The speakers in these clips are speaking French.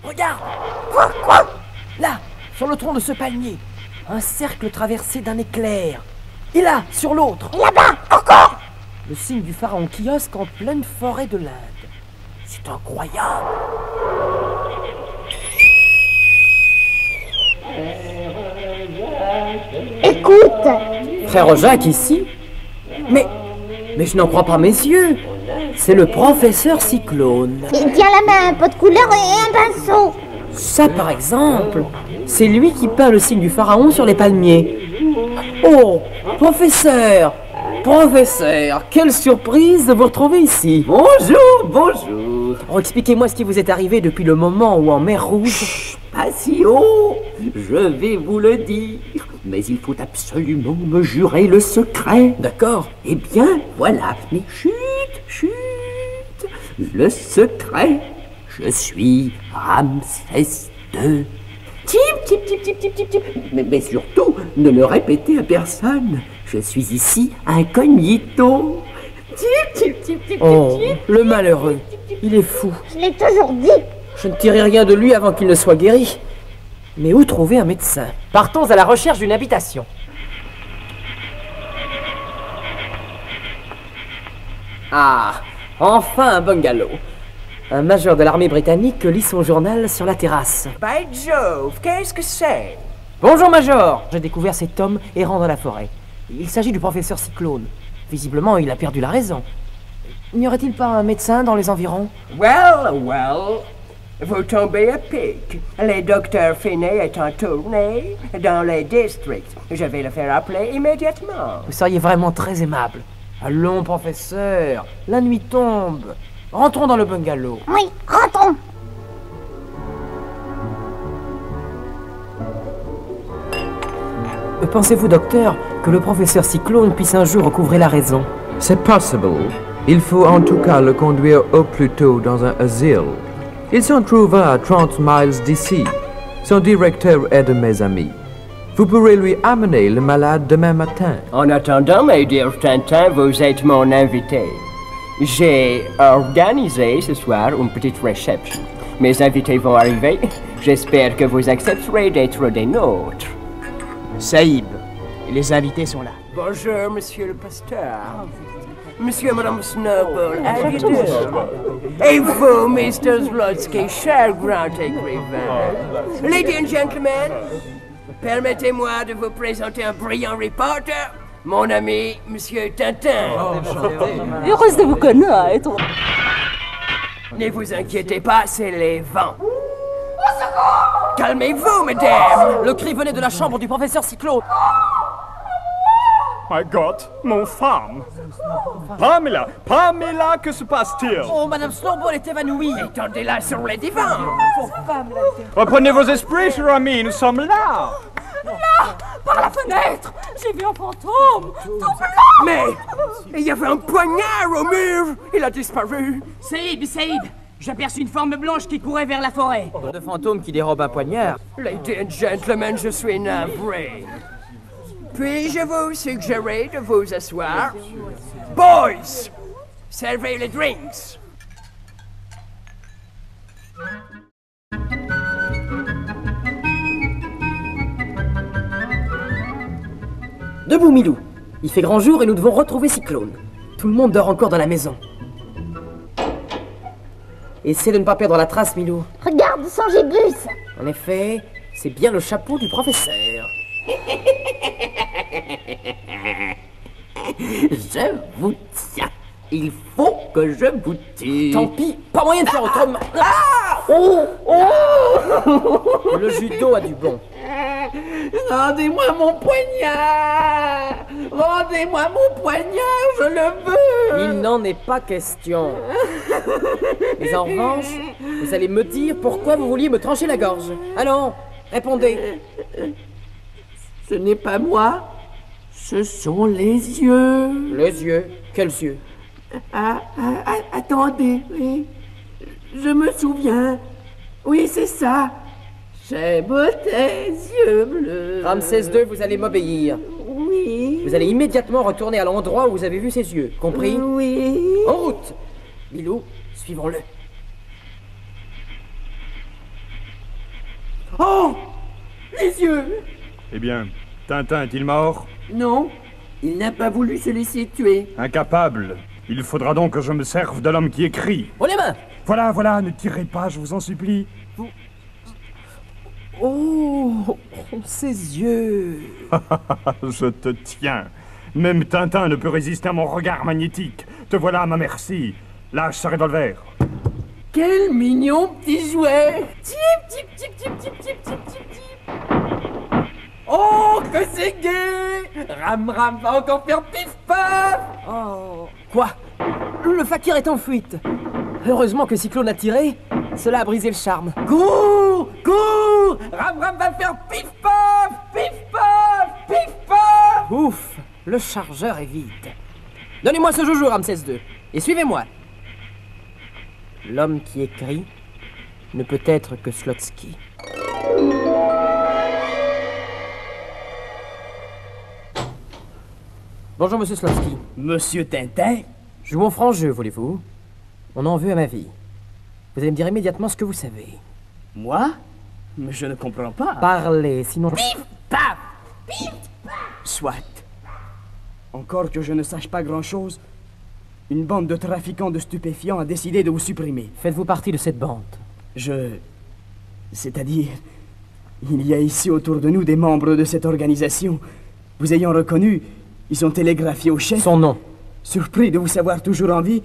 Regarde. Quoi? Là, sur le tronc de ce palmier. Un cercle traversé d'un éclair. Et là, sur l'autre. Là-bas, encore. Le signe du pharaon kiosque en pleine forêt de l'Inde. C'est incroyable. Écoute. Frère Jacques ici? Mais je n'en crois pas mes yeux. C'est le professeur Cyclone. Il tient la main, un pot de couleur et un pinceau. Ça, par exemple, c'est lui qui peint le signe du pharaon sur les palmiers. Oh, professeur! Professeur, quelle surprise de vous retrouver ici. Bonjour. Oh, expliquez-moi ce qui vous est arrivé depuis le moment où en mer Rouge... Pas si haut, je vais vous le dire. Mais il faut absolument me jurer le secret. D'accord. Eh bien, voilà. Mais chut. Le secret. Je suis Ramsès II. Tip. Mais surtout, ne le répétez à personne. Je suis ici incognito. Tip. Oh, le malheureux. Il est fou. Je l'ai toujours dit. Je ne dirai rien de lui avant qu'il ne soit guéri. Mais où trouver un médecin? Partons à la recherche d'une habitation. Ah, enfin un bungalow. Un major de l'armée britannique lit son journal sur la terrasse. By Jove, qu'est-ce que c'est? Bonjour Major. J'ai découvert cet homme errant dans la forêt. Il s'agit du professeur Cyclone. Visiblement, il a perdu la raison. N'y aurait-il pas un médecin dans les environs? Well, vous tombez à pic. Le docteur Finney est en tournée dans les districts. Je vais le faire appeler immédiatement. Vous seriez vraiment très aimable. Allons, professeur. La nuit tombe. Rentrons dans le bungalow. Oui, rentrons. Pensez-vous, docteur, que le professeur Cyclone puisse un jour recouvrer la raison? C'est possible. Il faut en tout cas le conduire au plus tôt dans un asile. Il s'en trouve à 30 miles d'ici. Son directeur est de mes amis. Vous pourrez lui amener le malade demain matin. En attendant, my dear Tintin, vous êtes mon invité. J'ai organisé ce soir une petite réception. Mes invités vont arriver. J'espère que vous accepterez d'être des nôtres. Saïb, les invités sont là. Bonjour, monsieur le pasteur. Monsieur et madame Snowball, how do you do? Et vous, Mr. Zlotsky, cher grand écrivain. Ladies and gentlemen, permettez-moi de vous présenter un brillant reporter, mon ami, monsieur Tintin. Heureuse de vous connaître. Ne vous inquiétez pas, c'est les vents. Calmez-vous, mesdames. Le cri venait de la chambre du professeur Cyclone. My God, mon femme. Pamela, que se passe-t-il? Oh, madame Snowball est évanouie. Étendez-la sur les divans. Reprenez vos esprits, cher ami, nous sommes là. Là, par la fenêtre, j'ai vu un fantôme, tout blanc. Mais il y avait un poignard au mur. Il a disparu. Saïb, j'aperçus une forme blanche qui courait vers la forêt. De fantôme qui dérobe un poignard. Ladies and gentlemen, je suis navré. Puis-je vous suggérer de vous asseoir? Boys, servez les drinks. Debout, Milou. Il fait grand jour et nous devons retrouver Cyclone. Tout le monde dort encore dans la maison. Essaie de ne pas perdre la trace, Milou. Regarde son gibus. En effet, c'est bien le chapeau du professeur. Je vous tiens. Il faut que je vous tue. Tant pis, pas moyen de faire autrement. Le judo a du bon. Rendez-moi mon poignard. Rendez-moi mon poignard, je le veux. Il n'en est pas question. Mais en revanche, vous allez me dire pourquoi vous vouliez me trancher la gorge. Allons, répondez. Ce n'est pas moi. Ce sont les yeux. Les yeux? Quels yeux? Attendez, oui. Je me souviens. Oui, c'est ça. J'aime tes yeux bleus. Ramsès II, vous allez m'obéir. Oui. Vous allez immédiatement retourner à l'endroit où vous avez vu ses yeux. Compris? Oui. En route. Milou, suivons-le. Oh! Les yeux! Eh bien, Tintin est-il mort? Non, il n'a pas voulu se laisser tuer. Incapable. Il faudra donc que je me serve de l'homme qui écrit. Oh les mains! Voilà, voilà, ne tirez pas, je vous en supplie. Oh, ses yeux! Je te tiens. Même Tintin ne peut résister à mon regard magnétique. Te voilà à ma merci. Lâche ce revolver. Quel mignon petit jouet! Tip, tip, tip, tip, tip, tip, tip, tip, tip. Oh, que c'est gai! Ram Ram va encore faire pif paf! Oh. Quoi? Le fakir est en fuite. Heureusement que Cyclone a tiré. Cela a brisé le charme. Cours! Cours! Ram Ram va faire pif paf! Pif paf! Pif paf! Ouf, le chargeur est vide. Donnez-moi ce joujou, Ramsès II, et suivez-moi. L'homme qui écrit ne peut être que Slotsky. Bonjour, monsieur Slotsky. Monsieur Tintin? Jouons franc jeu, voulez-vous? On en veut à ma vie. Vous allez me dire immédiatement ce que vous savez. Moi? Mais je ne comprends pas. Parlez, sinon... Pif paf! Pif paf! Soit. Encore que je ne sache pas grand-chose, une bande de trafiquants de stupéfiants a décidé de vous supprimer. Faites-vous partie de cette bande? C'est-à-dire, il y a ici autour de nous des membres de cette organisation. Vous ayant reconnu, ils ont télégraphié au chef. Son nom? Surpris de vous savoir toujours en vie,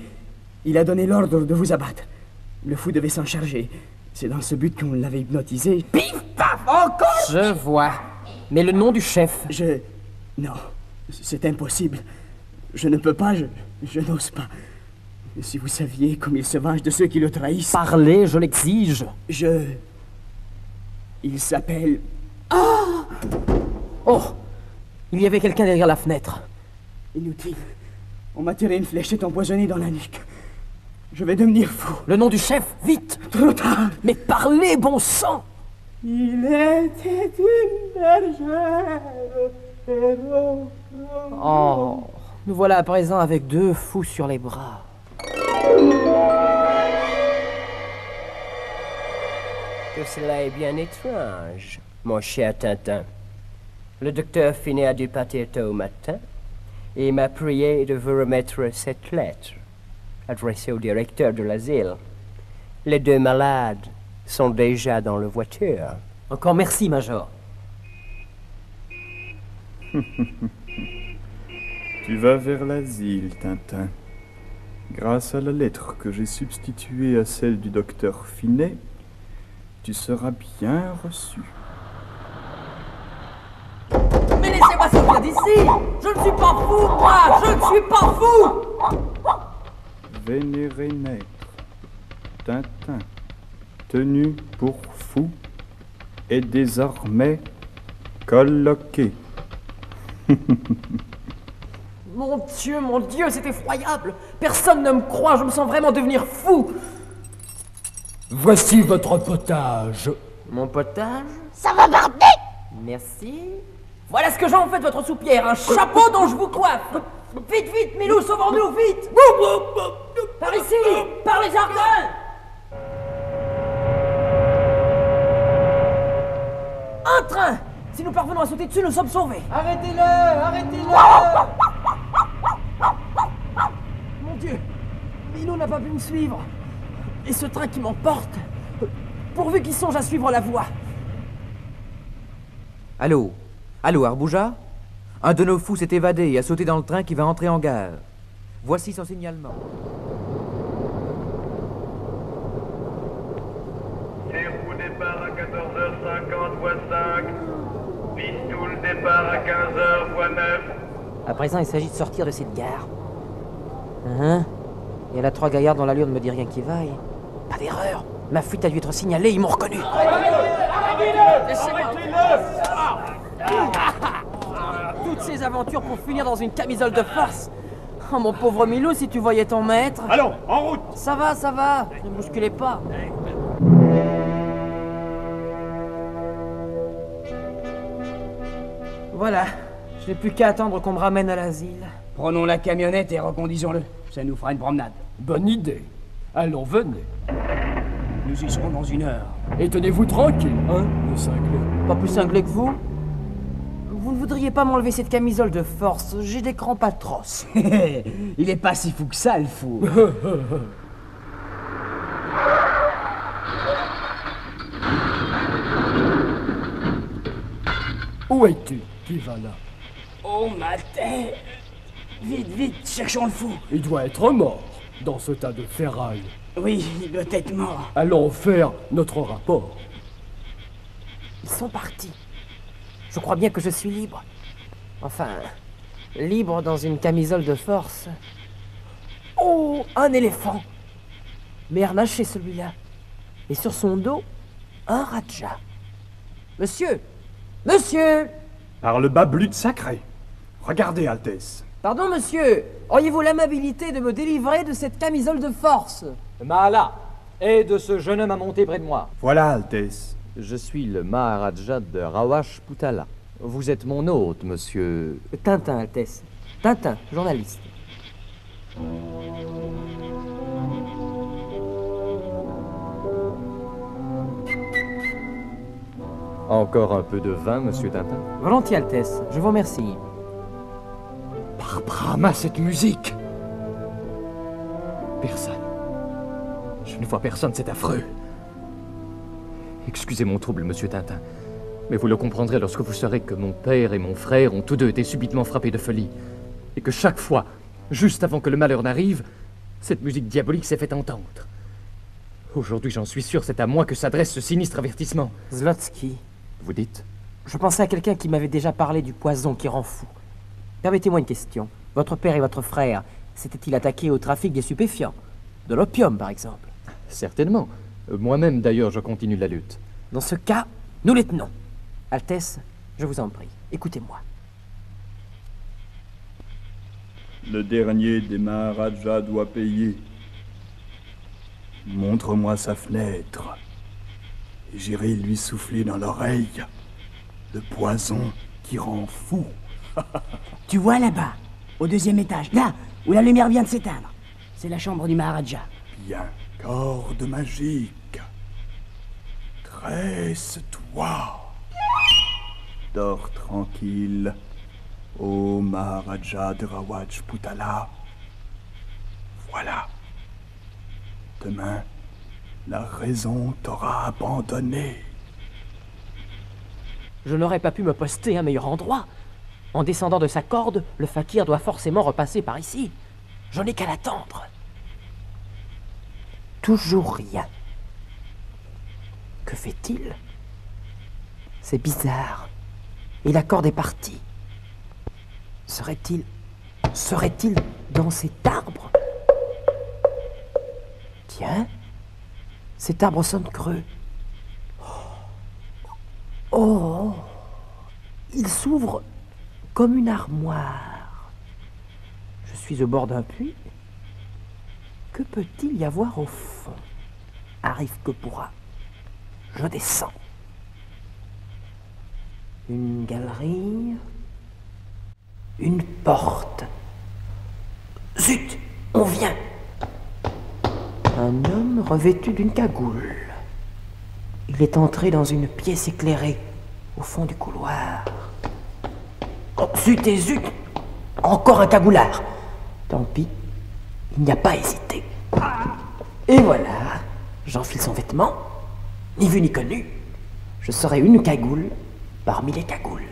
il a donné l'ordre de vous abattre. Le fou devait s'en charger. C'est dans ce but qu'on l'avait hypnotisé. Pif paf! Encore! Je vois. Mais le nom du chef? Non, c'est impossible. Je ne peux pas, je n'ose pas. Si vous saviez comme il se venge de ceux qui le trahissent... Parlez, je l'exige. Il s'appelle... Oh! Il y avait quelqu'un derrière la fenêtre. Inutile. On m'a tiré une fléchette empoisonnée dans la nuque. Je vais devenir fou. Le nom du chef, vite! Trop tard. Mais parlez, bon sang! Il était une bergère. Oh, nous voilà à présent avec deux fous sur les bras. Que cela est bien étrange, mon cher Tintin. Le docteur Finet a dû partir tôt au matin et il m'a prié de vous remettre cette lettre adressée au directeur de l'asile. Les deux malades sont déjà dans la voiture. Encore merci, Major. Tu vas vers l'asile, Tintin. Grâce à la lettre que j'ai substituée à celle du docteur Finet, tu seras bien reçu. Mais laissez-moi sortir d'ici! Je ne suis pas fou, moi! Je ne suis pas fou! Vénéré maître, Tintin, tenu pour fou, est désormais colloqué. Mon Dieu, c'est effroyable! Personne ne me croit, je me sens vraiment devenir fou! Voici votre potage. Mon potage? Ça va barder! Merci. Voilà ce que j'en fais de votre soupière, un chapeau dont je vous coiffe! Vite, vite, Milou, sauvons-nous, vite! Par ici! Par les jardins! Un train! Si nous parvenons à sauter dessus, nous sommes sauvés! Arrêtez-le! Arrêtez-le! Mon Dieu! Milou n'a pas pu me suivre! Et ce train qui m'emporte! Pourvu qu'il songe à suivre la voie! Allô? Allô, Arbouja? Un de nos fous s'est évadé et a sauté dans le train qui va entrer en gare. Voici son signalement. Serroux départ à 14h50 voie 5. Pistoule départ à 15h voie 9. À présent, il s'agit de sortir de cette gare. Il y a là 3 gaillards dont l'allure ne me dit rien qui vaille. Pas d'erreur. Ma fuite a dû être signalée, ils m'ont reconnu. Toutes ces aventures pour finir dans une camisole de force. Oh mon pauvre Milou, si tu voyais ton maître. Allons, en route! Ça va, ça va. Ne bousculez pas. Voilà. Je n'ai plus qu'à attendre qu'on me ramène à l'asile. Prenons la camionnette et reconduisons-le. Ça nous fera une promenade. Bonne idée. Allons, venez. Nous y serons dans 1 heure. Et tenez-vous tranquille, hein, le cinglé. Pas plus cinglé que vous? Vous ne voudriez pas m'enlever cette camisole de force? J'ai des crampes atroces. Il est pas si fou que ça, le fou. Où es-tu? Qui va là? Oh, ma tête! Vite, vite, cherchons le fou. Il doit être mort, dans ce tas de ferraille. Oui, il doit être mort. Allons faire notre rapport. Ils sont partis. Je crois bien que je suis libre. Enfin, libre dans une camisole de force. Oh, un éléphant. Mais harnaché celui-là. Et sur son dos, un raja. Monsieur! Monsieur! Par le bas blude sacré. Regardez, Altesse. Pardon, monsieur. Auriez-vous l'amabilité de me délivrer de cette camisole de force? Mahala, aide ce jeune homme à monter près de moi. Voilà, Altesse. Je suis le Maharaja de Rawajputala. Vous êtes mon hôte, monsieur... Tintin, Altesse. Tintin, journaliste. Encore un peu de vin, monsieur Tintin? Volontiers, Altesse. Je vous remercie. Par Brahma, cette musique! Personne. Je ne vois personne, c'est affreux. Excusez mon trouble, monsieur Tintin, mais vous le comprendrez lorsque vous saurez que mon père et mon frère ont tous deux été subitement frappés de folie, et que chaque fois, juste avant que le malheur n'arrive, cette musique diabolique s'est fait entendre. Aujourd'hui, j'en suis sûr, c'est à moi que s'adresse ce sinistre avertissement. Zlotsky. Vous dites? Je pensais à quelqu'un qui m'avait déjà parlé du poison qui rend fou. Permettez-moi une question. Votre père et votre frère s'étaient-ils attaqués au trafic des stupéfiants? De l'opium, par exemple? Certainement. Moi-même, d'ailleurs, je continue la lutte. Dans ce cas, nous les tenons. Altesse, je vous en prie, écoutez-moi. Le dernier des Maharajas doit payer. Montre-moi sa fenêtre. Et j'irai lui souffler dans l'oreille le poison qui rend fou. Tu vois là-bas, au 2e étage, là où la lumière vient de s'éteindre. C'est la chambre du Maharaja. Bien, corde magique. Tresse-toi. Dors tranquille, ô Maharaja de Rawajputala. Voilà. Demain, la raison t'aura abandonné. Je n'aurais pas pu me poster à un meilleur endroit. En descendant de sa corde, le fakir doit forcément repasser par ici. Je n'ai qu'à l'attendre. Toujours rien. Que fait-il? C'est bizarre. Et la corde est partie. Serait-il dans cet arbre? Tiens, cet arbre sonne creux. Oh, il s'ouvre comme une armoire. Je suis au bord d'un puits. Que peut-il y avoir au fond? Arrive que pourra. Je descends. Une galerie. Une porte. Zut, on vient. Un homme revêtu d'une cagoule. Il est entré dans une pièce éclairée, au fond du couloir. Oh, zut et zut! Encore un cagoulard! Tant pis, il n'y a pas hésité. Et voilà, j'enfile son vêtement, ni vu ni connu. Je serai une cagoule parmi les cagoules.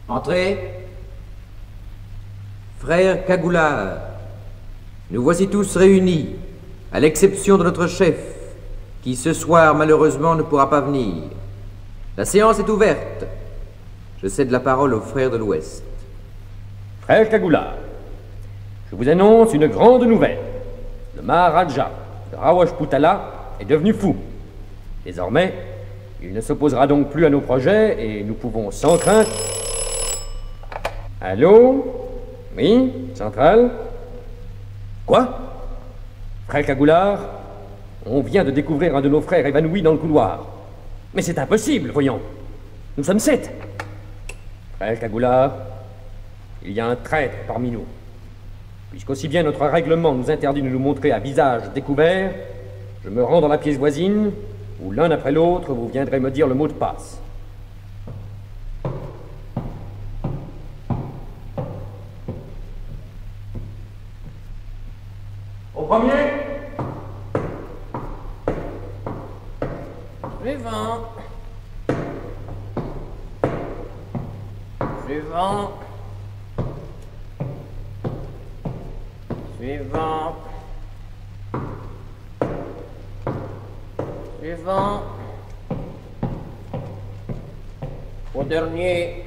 Entrez. Frères Cagoulard, nous voici tous réunis, à l'exception de notre chef, qui ce soir malheureusement ne pourra pas venir. La séance est ouverte. Je cède la parole aux frères de l'Ouest. Frère Cagoulard, je vous annonce une grande nouvelle. Le Maharaja de Rawajputala est devenu fou. Désormais, il ne s'opposera donc plus à nos projets et nous pouvons sans crainte... Allô? Oui, centrale? Quoi? Frère Cagoulard, on vient de découvrir un de nos frères évanoui dans le couloir. Mais c'est impossible, voyons. Nous sommes 7. Frère Cagoulard, il y a un traître parmi nous. Puisqu'aussi bien notre règlement nous interdit de nous montrer à visage découvert, Je me rends dans la pièce voisine, où l'un après l'autre, vous viendrez me dire le mot de passe. Au premier. Suivant. Suivant. Suivant. Suivant. Au dernier.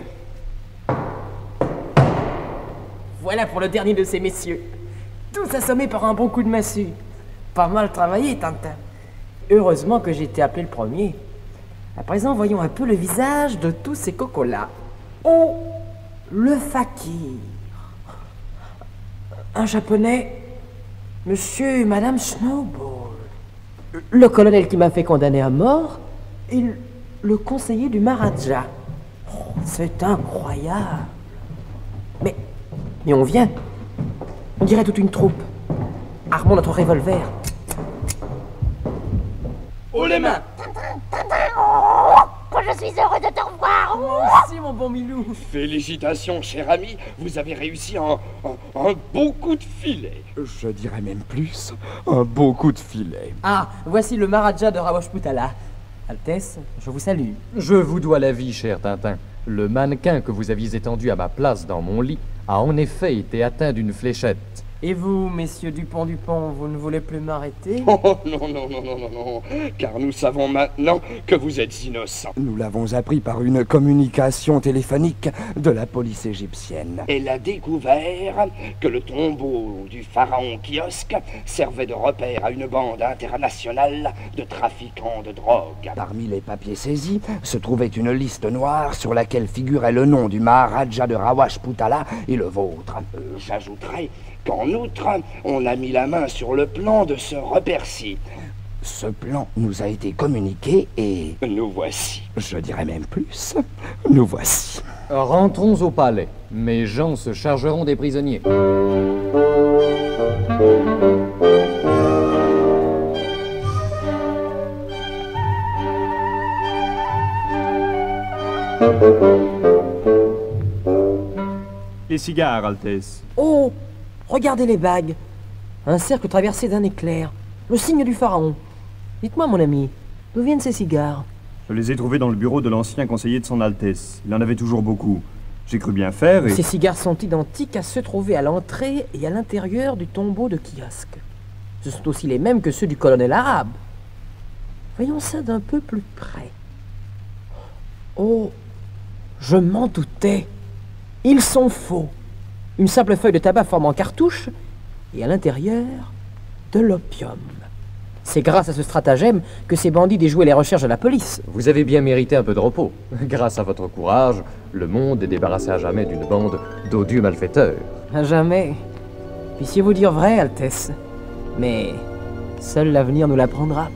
Voilà pour le dernier de ces messieurs. Tous assommés par un bon coup de massue. Pas mal travaillé, Tintin. Heureusement que j'ai été appelé le premier. À présent, voyons un peu le visage de tous ces cocos-là. Oh, le fakir. Un japonais, monsieur et madame Snowball. Le colonel qui m'a fait condamner à mort et le conseiller du Maharaja. Oh, c'est incroyable. Mais on vient. On dirait toute une troupe. Armons notre revolver. Haut les mains! Oh, je suis heureux de te revoir. Merci, mon bon Milou. Félicitations, cher ami, vous avez réussi un beau coup de filet. Je dirais même plus, un beau coup de filet. Ah, voici le Maharaja de Rawashputala. Altesse, je vous salue. Je vous dois la vie, cher Tintin. Le mannequin que vous aviez étendu à ma place dans mon lit a en effet été atteint d'une fléchette. Et vous, messieurs Dupont, vous ne voulez plus m'arrêter? Oh non, car nous savons maintenant que vous êtes innocent. Nous l'avons appris par une communication téléphonique de la police égyptienne. Elle a découvert que le tombeau du pharaon Kiosque servait de repère à une bande internationale de trafiquants de drogue. Parmi les papiers saisis se trouvait une liste noire sur laquelle figurait le nom du Maharaja de Rawashputala et le vôtre. J'ajouterai qu'en outre, on a mis la main sur le plan de ce repère-ci. Ce plan nous a été communiqué et... Nous voici. Je dirais même plus. Nous voici. Rentrons au palais. Mes gens se chargeront des prisonniers. Les cigares, Altesse. Oh, regardez les bagues. Un cercle traversé d'un éclair. Le signe du pharaon. Dites-moi, mon ami, d'où viennent ces cigares? Je les ai trouvés dans le bureau de l'ancien conseiller de son Altesse. Il en avait toujours beaucoup. J'ai cru bien faire et... Ces cigares sont identiques à ceux trouvés à l'entrée et à l'intérieur du tombeau de Kiosque. Ce sont aussi les mêmes que ceux du colonel arabe. Voyons ça d'un peu plus près. Oh, je m'en doutais. Ils sont faux. Une simple feuille de tabac forme en cartouche et à l'intérieur, de l'opium. C'est grâce à ce stratagème que ces bandits déjouaient les recherches de la police. Vous avez bien mérité un peu de repos. Grâce à votre courage, le monde est débarrassé à jamais d'une bande d'odieux malfaiteurs. À jamais. Puissiez-vous dire vrai, Altesse. Mais seul l'avenir nous l'apprendra.